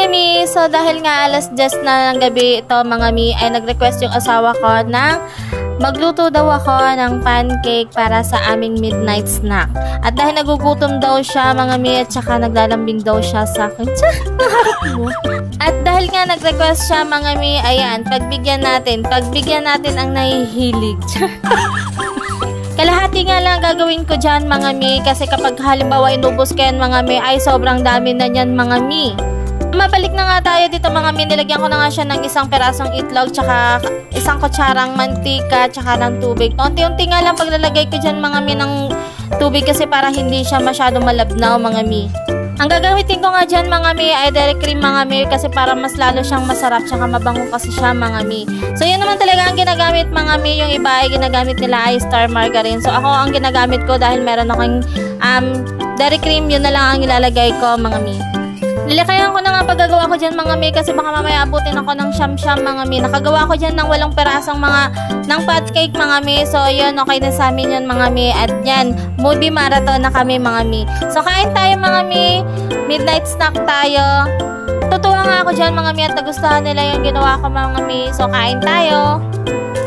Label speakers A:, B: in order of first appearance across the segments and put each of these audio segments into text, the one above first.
A: mga mi, so dahil nga alas 10 na ng gabi ito mga mi, ay nag-request yung asawa ko ng magluto daw ako ng pancake para sa aming midnight snack. At dahil nagugutom daw siya mga mi, at saka naglalambing daw siya sa akin. At dahil nga nag-request siya mga mi, ayan, pagbigyan natin ang nahihilig. Kalahati nga lang gagawin ko dyan mga mi, kasi kapag halimbawa inubos ko yan mga mi, ay sobrang dami na yan mga mi. Mabalik na nga tayo dito mga mi, nilagyan ko na nga siya ng isang perasong itlog, tsaka isang kutsarang mantika, tsaka ng tubig. Unti-unti nga lang paglalagay ko dyan mga mi ng tubig, kasi para hindi siya masyadong malabnaw mga mi. Ang gagamitin ko nga dyan mga mi ay dairy cream mga mi, kasi para mas lalo siyang masarap, tsaka mabango kasi siya mga mi. So yun naman talaga ang ginagamit mga mi, yung iba ay ginagamit nila ay star margarine. So ako ang ginagamit ko dahil meron akong dairy cream, yun na lang ang ilalagay ko mga mi. Nilakayan ko na nga paggagawa ko dyan mga mi, kasi baka mamaya abutin ako ng siyam-siyam mga mi. Nakagawa ko dyan ng 8 perasong ng pancake mga mi. So yun, okay na sa amin yun mga mi. At yan, movie marathon na kami mga mi. So kain tayo mga mi, midnight snack tayo. Tutuwa nga ako dyan mga mi, at nagustuhan nila yung ginawa ko mga mi. So kain tayo.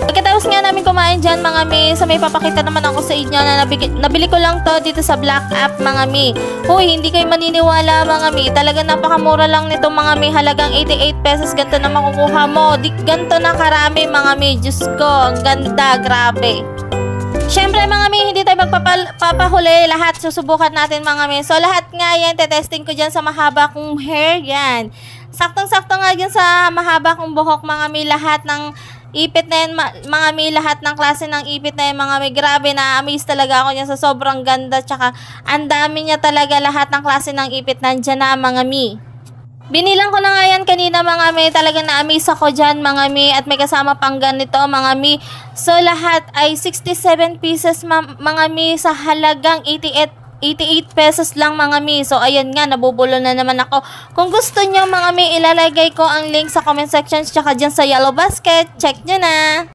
A: Pagkatapos nga namin kumain dyan mga mi, so may papakita naman ako sa inyo na nabili ko lang to dito sa Black App mga mi. Huy, hindi kayo maniniwala mga mi, talaga napakamura lang nito mga mi, halagang 88 pesos, ganito na makukuha mo. Ganito na karami mga mi, Diyos ko, ang ganda, grabe. Siyempre mga mi, hindi tayo magpapahuli, lahat susubukan natin mga mi. So lahat nga yan, tetesting ko dyan sa mahaba kong hair, yan. Saktong-sakto nga dyan sa mahaba kong buhok mga mi, lahat ng ipit na yan mga mi, lahat ng klase ng ipit na yan mga mi. Grabe, na-amaze talaga ako niya sa sobrang ganda, tsaka ang dami niya talaga, lahat ng klase ng ipit nandyan na mga mi. Binilang ko na nga yan kanina mga mi, talagang na-amaze ako dyan mga mi, at may kasama pang ganito mga mi. So lahat ay 67 pieces mga mi, sa halagang 88 pesos lang mga mi. So ayan nga, nabubulo na naman ako. Kung gusto nyo mga mi, ilalagay ko ang link sa comment section, tsaka dyan sa yellow basket. Check nyo na.